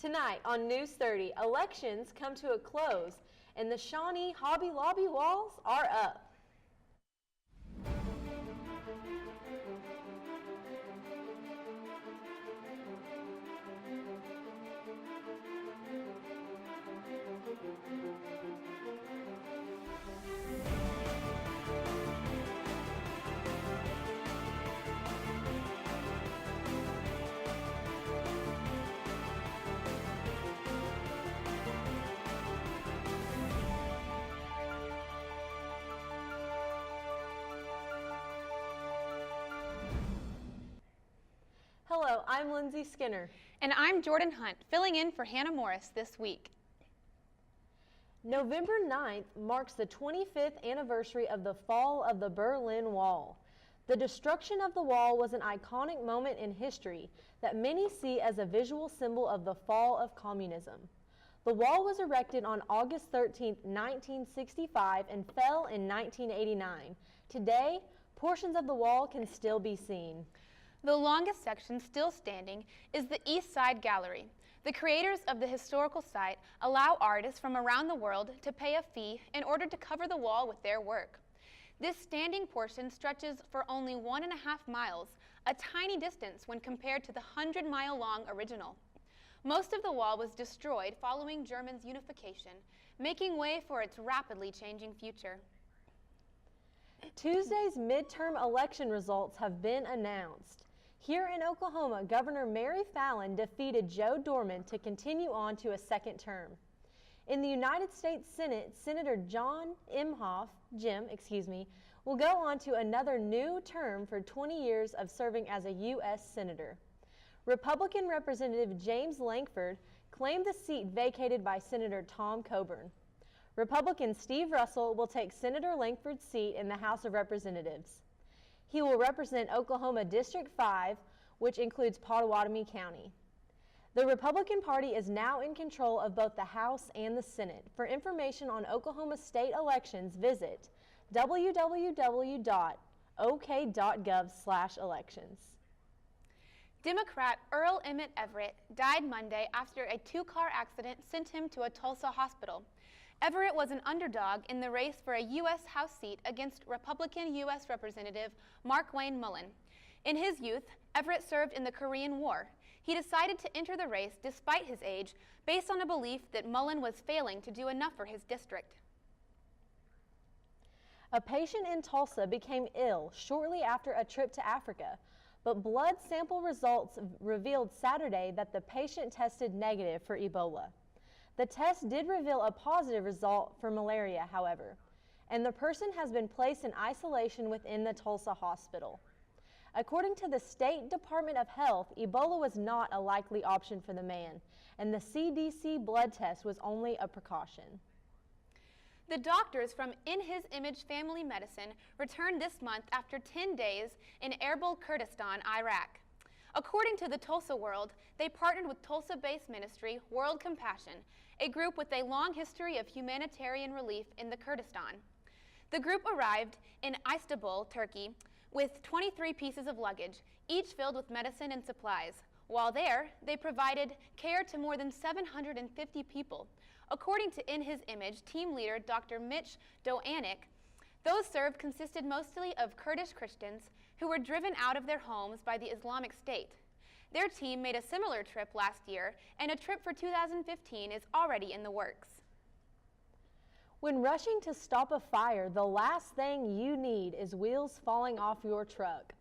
Tonight on News 30, elections come to a close and the Shawnee Hobby Lobby walls are up. Hello, I'm Lindsay Skinner. And I'm Jordan Hunt, filling in for Hannah Morris this week. November 9th marks the 25th anniversary of the fall of the Berlin Wall. The destruction of the wall was an iconic moment in history that many see as a visual symbol of the fall of communism. The wall was erected on August 13, 1965 and fell in 1989. Today, portions of the wall can still be seen. The longest section still standing is the East Side Gallery. The creators of the historical site allow artists from around the world to pay a fee in order to cover the wall with their work. This standing portion stretches for only 1.5 miles, a tiny distance when compared to the 100-mile-long original. Most of the wall was destroyed following Germany's unification, making way for its rapidly changing future. Tuesday's midterm election results have been announced. Here in Oklahoma, Governor Mary Fallin defeated Joe Dorman to continue on to a second term. In the United States Senate, Senator Jim will go on to another new term for 20 years of serving as a U.S. Senator. Republican Representative James Lankford claimed the seat vacated by Senator Tom Coburn. Republican Steve Russell will take Senator Lankford's seat in the House of Representatives. He will represent Oklahoma District 5, which includes Pottawatomie County. The Republican Party is now in control of both the House and the Senate. For information on Oklahoma state elections, visit www.ok.gov/elections. Democrat Earl Emmett Everett died Monday after a two-car accident sent him to a Tulsa hospital. Everett was an underdog in the race for a U.S. House seat against Republican U.S. Representative Markwayne Mullin. In his youth, Everett served in the Korean War. He decided to enter the race despite his age, based on a belief that Mullin was failing to do enough for his district. A patient in Tulsa became ill shortly after a trip to Africa, but blood sample results revealed Saturday that the patient tested negative for Ebola. The test did reveal a positive result for malaria, however, and the person has been placed in isolation within the Tulsa hospital. According to the State Department of Health, Ebola was not a likely option for the man, and the CDC blood test was only a precaution. The doctors from In His Image Family Medicine returned this month after 10 days in Erbil, Kurdistan, Iraq. According to the Tulsa World, they partnered with Tulsa-based ministry World Compassion, a group with a long history of humanitarian relief in the Kurdistan. The group arrived in Istanbul, Turkey, with 23 pieces of luggage, each filled with medicine and supplies. While there, they provided care to more than 750 people. According to In His Image team leader Dr. Mitch Doanik, those served consisted mostly of Kurdish Christians who were driven out of their homes by the Islamic State. Their team made a similar trip last year, and a trip for 2015 is already in the works. When rushing to stop a fire, the last thing you need is wheels falling off your truck.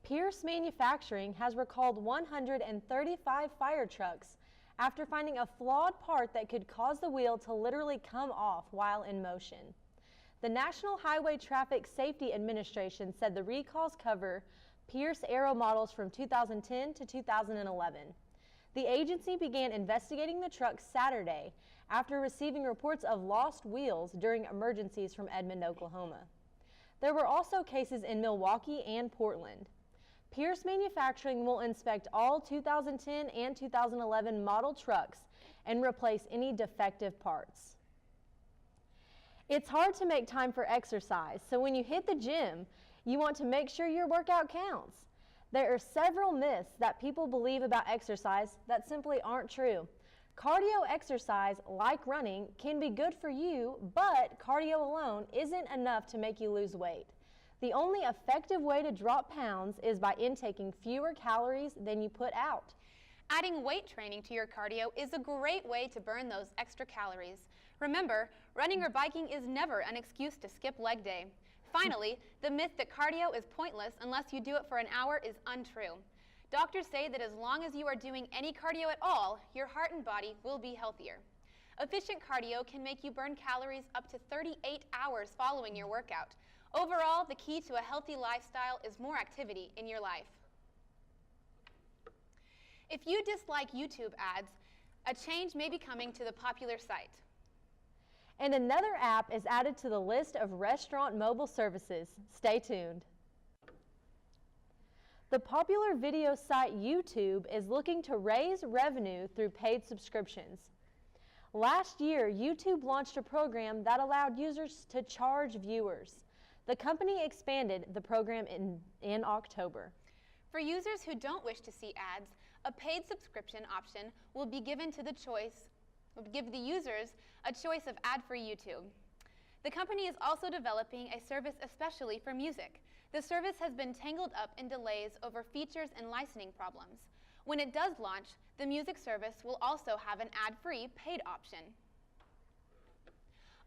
Pierce Manufacturing has recalled 135 fire trucks after finding a flawed part that could cause the wheel to literally come off while in motion. The National Highway Traffic Safety Administration said the recalls cover Pierce Aero models from 2010 to 2011. The agency began investigating the truck Saturday after receiving reports of lost wheels during emergencies from Edmond, Oklahoma. There were also cases in Milwaukee and Portland. Pierce Manufacturing will inspect all 2010 and 2011 model trucks and replace any defective parts. It's hard to make time for exercise, so when you hit the gym, you want to make sure your workout counts. There are several myths that people believe about exercise that simply aren't true. Cardio exercise, like running, can be good for you, but cardio alone isn't enough to make you lose weight. The only effective way to drop pounds is by intaking fewer calories than you put out. Adding weight training to your cardio is a great way to burn those extra calories. Remember, running or biking is never an excuse to skip leg day. Finally, the myth that cardio is pointless unless you do it for an hour is untrue. Doctors say that as long as you are doing any cardio at all, your heart and body will be healthier. Efficient cardio can make you burn calories up to 38 hours following your workout. Overall, the key to a healthy lifestyle is more activity in your life. If you dislike YouTube ads, a change may be coming to the popular site. And another app is added to the list of restaurant mobile services. Stay tuned. The popular video site YouTube is looking to raise revenue through paid subscriptions. Last year, YouTube launched a program that allowed users to charge viewers. The company expanded the program in October. For users who don't wish to see ads, a paid subscription option will give the users a choice of ad-free YouTube. The company is also developing a service especially for music. The service has been tangled up in delays over features and licensing problems. When it does launch, the music service will also have an ad-free paid option.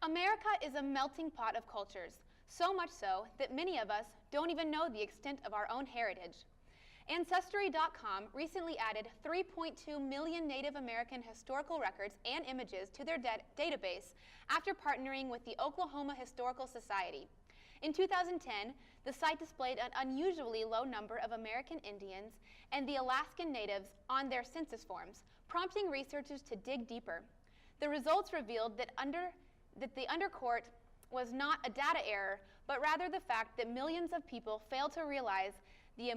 America is a melting pot of cultures, so much so that many of us don't even know the extent of our own heritage. Ancestry.com recently added 3.2 million Native American historical records and images to their database after partnering with the Oklahoma Historical Society. In 2010, the site displayed an unusually low number of American Indians and the Alaskan Natives on their census forms, prompting researchers to dig deeper. The results revealed that the undercourt was not a data error, but rather the fact that millions of people failed to realize the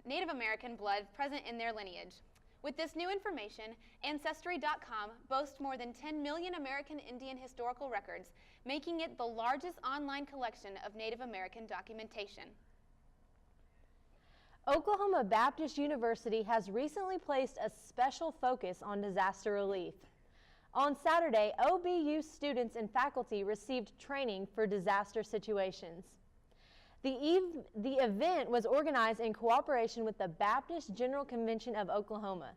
Native American blood present in their lineage. With this new information, Ancestry.com boasts more than 10 million American Indian historical records, making it the largest online collection of Native American documentation. Oklahoma Baptist University has recently placed a special focus on disaster relief. On Saturday, OBU students and faculty received training for disaster situations. The event was organized in cooperation with the Baptist General Convention of Oklahoma.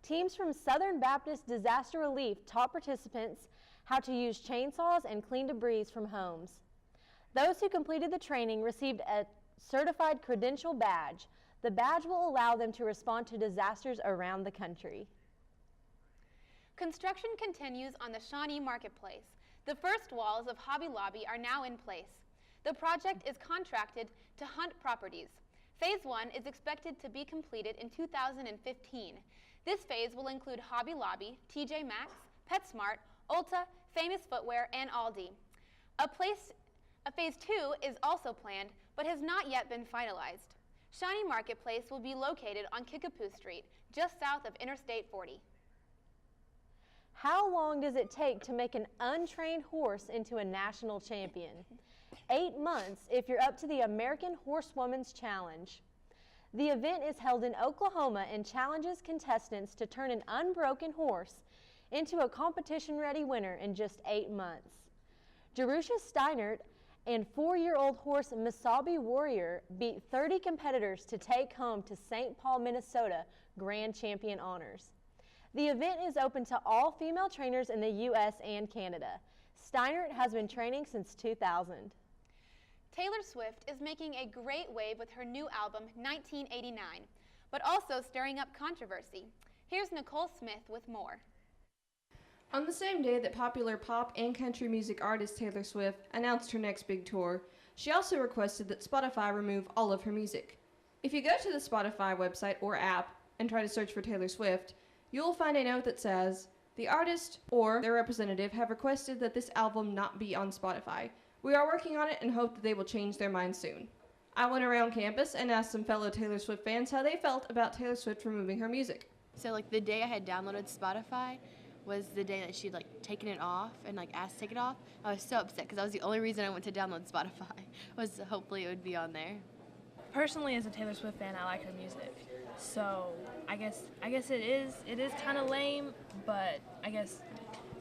Teams from Southern Baptist Disaster Relief taught participants how to use chainsaws and clean debris from homes. Those who completed the training received a certified credential badge. The badge will allow them to respond to disasters around the country. Construction continues on the Shawnee Marketplace. The first walls of Hobby Lobby are now in place. The project is contracted to Hunt Properties. Phase 1 is expected to be completed in 2015. This phase will include Hobby Lobby, TJ Maxx, PetSmart, Ulta, Famous Footwear, and Aldi. A phase 2 is also planned, but has not yet been finalized. Shawnee Marketplace will be located on Kickapoo Street, just south of Interstate 40. How long does it take to make an untrained horse into a national champion? 8 months if you're up to the American Horsewoman's Challenge. The event is held in Oklahoma and challenges contestants to turn an unbroken horse into a competition-ready winner in just 8 months. Jerusha Steinert and 4-year-old horse Misabi Warrior beat 30 competitors to take home to St. Paul, Minnesota Grand Champion honors. The event is open to all female trainers in the U.S. and Canada. Steinert has been training since 2000. Taylor Swift is making a great wave with her new album, 1989, but also stirring up controversy. Here's Nicole Smith with more. On the same day that popular pop and country music artist Taylor Swift announced her next big tour, she also requested that Spotify remove all of her music. If you go to the Spotify website or app and try to search for Taylor Swift, you'll find a note that says, "The artist or their representative have requested that this album not be on Spotify. We are working on it and hope that they will change their minds soon." I went around campus and asked some fellow Taylor Swift fans how they felt about Taylor Swift removing her music. So the day I had downloaded Spotify was the day that she'd taken it off and asked to take it off. I was so upset because that was the only reason I went to download Spotify, was hopefully it would be on there. Personally, as a Taylor Swift fan, I like her music. So I guess it is kind of lame, but I guess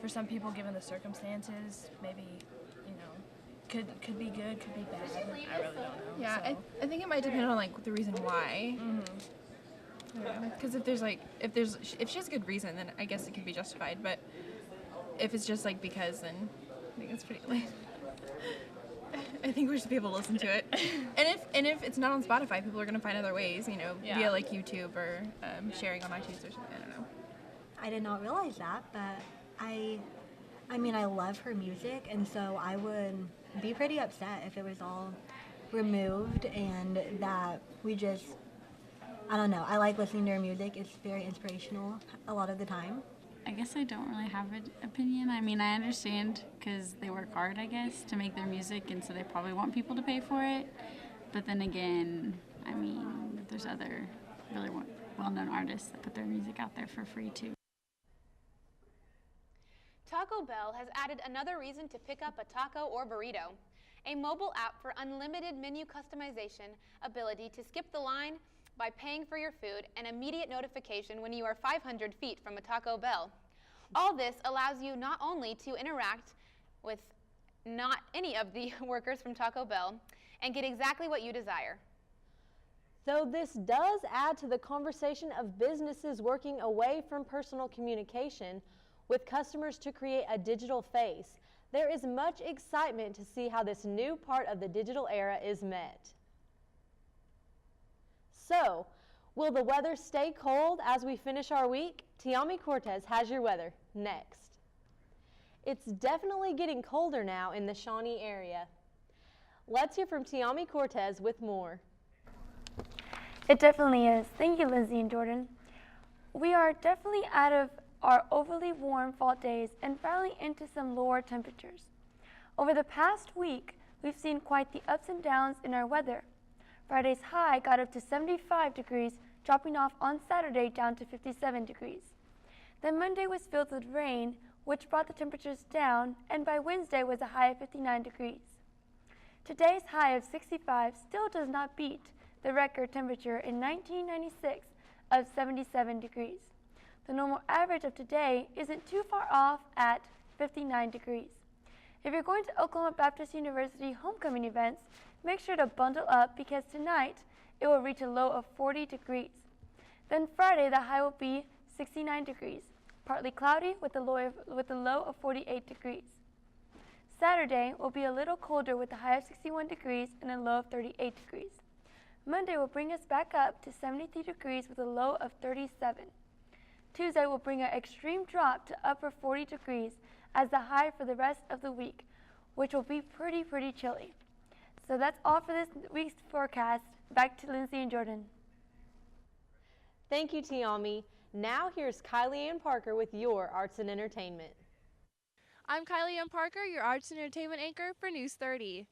for some people, given the circumstances, maybe could be good, could be bad. I really don't know. Yeah, so. I think it might depend on like the reason why. Because if she has a good reason, then I guess it can be justified. But if it's just like because, then I think it's pretty lame. I think we should be able to listen to it. And if it's not on Spotify, people are gonna find other ways, via like YouTube or sharing on iTunes or something. I don't know. I did not realize that, but I mean, I love her music, and so I would be pretty upset if it was all removed and that we just, I don't know. I like listening to her music. It's very inspirational a lot of the time. I guess I don't really have an opinion. I mean, I understand because they work hard, I guess, to make their music, and so they probably want people to pay for it. But then again, I mean, there's other really well-known artists that put their music out there for free, too. Taco Bell has added another reason to pick up a taco or burrito. A mobile app for unlimited menu customization, ability to skip the line by paying for your food, and immediate notification when you are 500 feet from a Taco Bell. All this allows you not only to interact with not any of the workers from Taco Bell and get exactly what you desire. Though this does add to the conversation of businesses working away from personal communication with customers to create a digital face, there is much excitement to see how this new part of the digital era is met. So, will the weather stay cold as we finish our week? Tiami Cortez has your weather next. It's definitely getting colder now in the Shawnee area. Let's hear from Tiami Cortez with more. It definitely is. Thank you, Lindsay and Jordan. We are definitely out of our overly warm fall days and finally into some lower temperatures. Over the past week, we've seen quite the ups and downs in our weather. Friday's high got up to 75 degrees, dropping off on Saturday down to 57 degrees. Then Monday was filled with rain, which brought the temperatures down, and by Wednesday was a high of 59 degrees. Today's high of 65 still does not beat the record temperature in 1996 of 77 degrees. The normal average of today isn't too far off at 59 degrees. If you're going to Oklahoma Baptist University homecoming events, make sure to bundle up because tonight it will reach a low of 40 degrees. Then Friday the high will be 69 degrees, partly cloudy with a low of 48 degrees. Saturday will be a little colder with a high of 61 degrees and a low of 38 degrees. Monday will bring us back up to 73 degrees with a low of 37. Tuesday will bring an extreme drop to upper 40 degrees as the high for the rest of the week, which will be pretty chilly. So that's all for this week's forecast. Back to Lindsay and Jordan. Thank you, Tiami. Now here's Kylie Ann Parker with your Arts and Entertainment. I'm Kylie Ann Parker, your Arts and Entertainment anchor for News 30.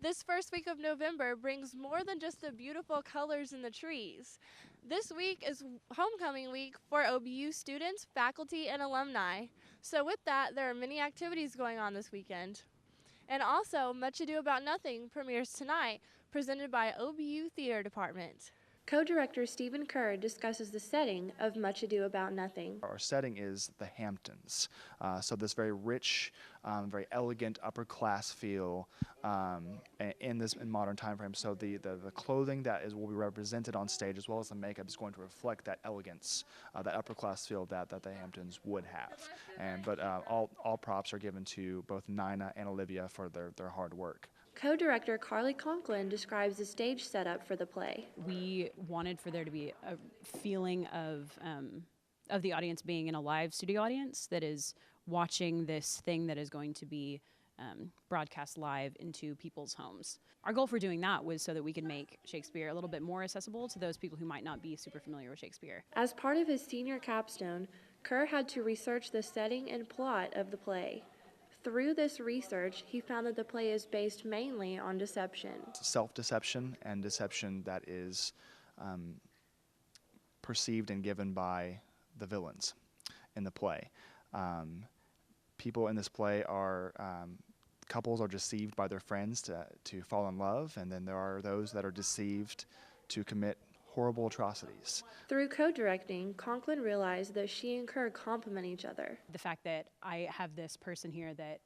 This first week of November brings more than just the beautiful colors in the trees. This week is homecoming week for OBU students, faculty, and alumni. So with that, there are many activities going on this weekend. And also, Much Ado About Nothing premieres tonight, presented by OBU Theater Department. Co-director Stephen Kerr discusses the setting of Much Ado About Nothing. Our setting is the Hamptons, so this very rich, very elegant, upper-class feel in modern time frame. So the clothing that will be represented on stage, as well as the makeup, is going to reflect that elegance, that upper-class feel that the Hamptons would have. But all props are given to both Nina and Olivia for their hard work. Co-director Carly Conklin describes the stage setup for the play. We wanted for there to be a feeling of the audience being in a live studio audience that is watching this thing that is going to be broadcast live into people's homes. Our goal for doing that was so that we could make Shakespeare a little bit more accessible to those people who might not be super familiar with Shakespeare. As part of his senior capstone, Kerr had to research the setting and plot of the play. Through this research, he found that the play is based mainly on deception. Self-deception and deception that is perceived and given by the villains in the play. People in this play are, couples are deceived by their friends to fall in love, and then there are those that are deceived to commit horrible atrocities. Through co-directing, Conklin realized that she and Kerr complement each other. The fact that I have this person here that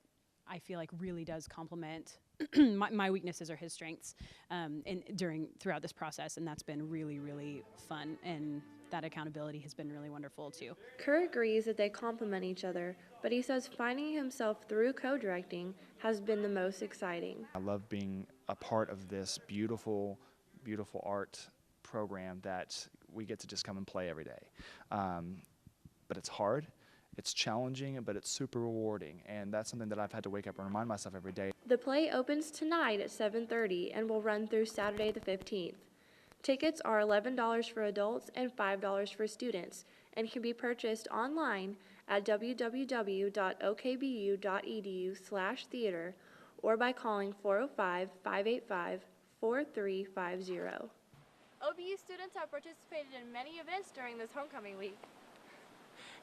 I feel like really does complement my weaknesses are his strengths throughout this process, and that's been really, really fun, and that accountability has been really wonderful too. Kerr agrees that they complement each other, but he says finding himself through co-directing has been the most exciting. I love being a part of this beautiful, beautiful art program that we get to just come and play every day. But it's hard. It's challenging, but it's super rewarding, and that's something that I've had to wake up and remind myself every day. The play opens tonight at 7:30 and will run through Saturday the 15th. Tickets are $11 for adults and $5 for students and can be purchased online at www.okbu.edu/theater or by calling 405-585-4350. OBU students have participated in many events during this homecoming week.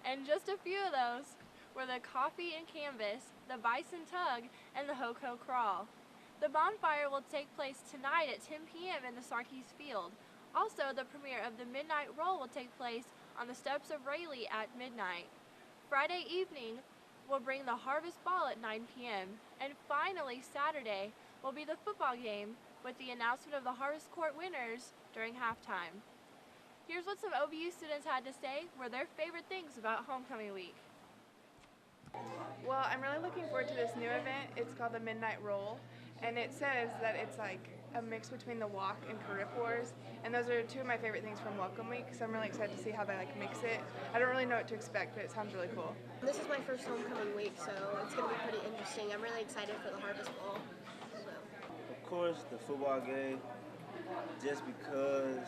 And just a few of those were the Coffee and Canvas, the Bison Tug, and the Ho-Ho Crawl. The bonfire will take place tonight at 10 p.m. in the Sarkees Field. Also, the premiere of the Midnight Roll will take place on the steps of Rayleigh at midnight. Friday evening will bring the Harvest Ball at 9 p.m. And finally, Saturday will be the football game with the announcement of the Harvest Court winners during halftime. Here's what some OBU students had to say were their favorite things about homecoming week. Well, I'm really looking forward to this new event. It's called the Midnight Roll, and it says that it's like a mix between the walk and Carib Wars, and those are two of my favorite things from Welcome Week, so I'm really excited to see how they mix it. I don't really know what to expect, but it sounds really cool. This is my first homecoming week, so it's going to be pretty interesting. I'm really excited for the Harvest Ball. Of course, the football game, just because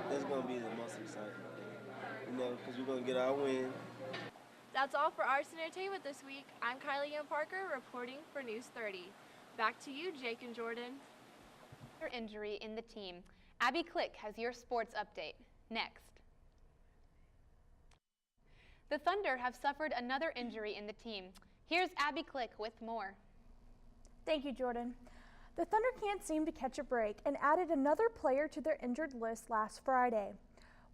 that's going to be the most exciting thing, because we're going to get our win. That's all for Arts and Entertainment this week. I'm Kylie Ann Parker reporting for News 30. Back to you, Jake and Jordan. Injury in the team. Abby Click has your sports update. Next. The Thunder have suffered another injury in the team. Here's Abby Click with more. Thank you, Jordan. The Thunder can't seem to catch a break and added another player to their injured list last Friday.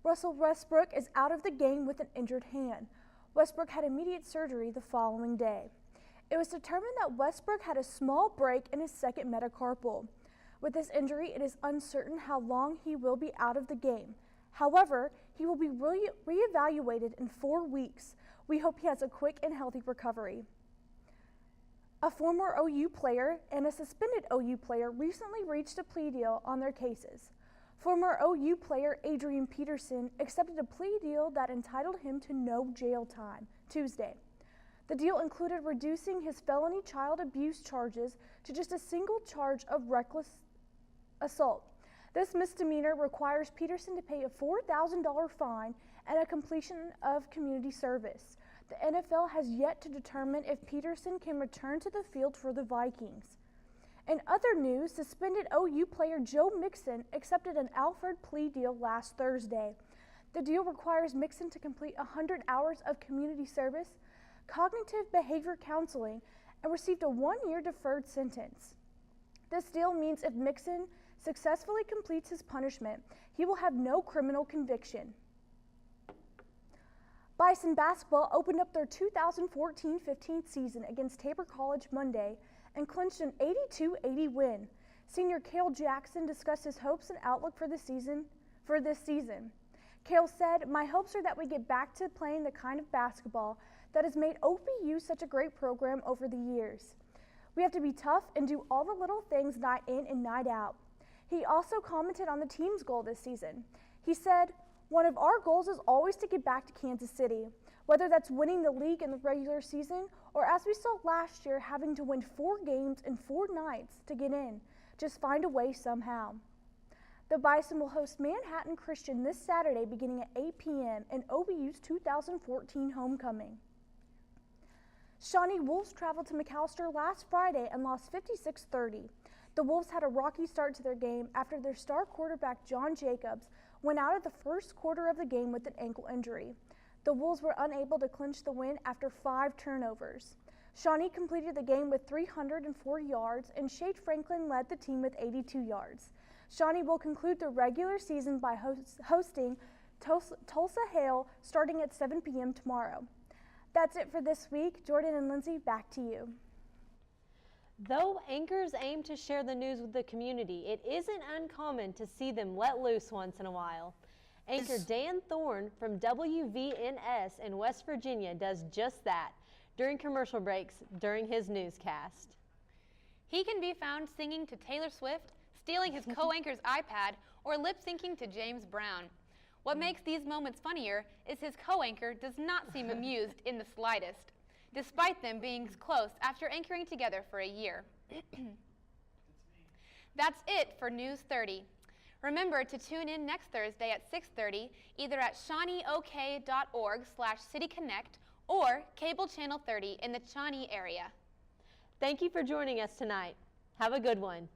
Russell Westbrook is out of the game with an injured hand. Westbrook had immediate surgery the following day. It was determined that Westbrook had a small break in his second metacarpal. With this injury, it is uncertain how long he will be out of the game. However, he will be reevaluated in 4 weeks. We hope he has a quick and healthy recovery. A former OU player and a suspended OU player recently reached a plea deal on their cases. Former OU player Adrian Peterson accepted a plea deal that entitled him to no jail time Tuesday. The deal included reducing his felony child abuse charges to just a single charge of reckless assault. This misdemeanor requires Peterson to pay a $4,000 fine and a completion of community service. The NFL has yet to determine if Peterson can return to the field for the Vikings. In other news, suspended OU player Joe Mixon accepted an Alford plea deal last Thursday. The deal requires Mixon to complete 100 hours of community service, cognitive behavior counseling, and received a 1-year deferred sentence. This deal means if Mixon successfully completes his punishment, he will have no criminal conviction. Bison basketball opened up their 2014-15 season against Tabor College Monday and clinched an 82-80 win. Senior Cale Jackson discussed his hopes and outlook for this season. Cale said, "My hopes are that we get back to playing the kind of basketball that has made OBU such a great program over the years. We have to be tough and do all the little things night in and night out." He also commented on the team's goal this season. He said, "One of our goals is always to get back to Kansas City, whether that's winning the league in the regular season or, as we saw last year, having to win 4 games in 4 nights to get in. Just find a way somehow." The Bison will host Manhattan Christian this Saturday beginning at 8 p.m. in OBU's 2014 homecoming. Shawnee Wolves traveled to McAllister last Friday and lost 56-30. The Wolves had a rocky start to their game after their star quarterback John Jacobs went out of the first quarter of the game with an ankle injury. The Wolves were unable to clinch the win after 5 turnovers. Shawnee completed the game with 304 yards, and Shade Franklin led the team with 82 yards. Shawnee will conclude the regular season by hosting Tulsa Hale starting at 7 p.m. tomorrow. That's it for this week. Jordan and Lindsay, back to you. Though anchors aim to share the news with the community, it isn't uncommon to see them let loose once in a while. Anchor Dan Thorne from WVNS in West Virginia does just that during commercial breaks during his newscast. He can be found singing to Taylor Swift, stealing his co-anchor's iPad, or lip-syncing to James Brown. What makes these moments funnier is his co-anchor does not seem amused in the slightest, despite them being close after anchoring together for a year. That's it for News 30. Remember to tune in next Thursday at 6:30, either at shawneeok.org/cityconnect or cable channel 30 in the Shawnee area. Thank you for joining us tonight. Have a good one.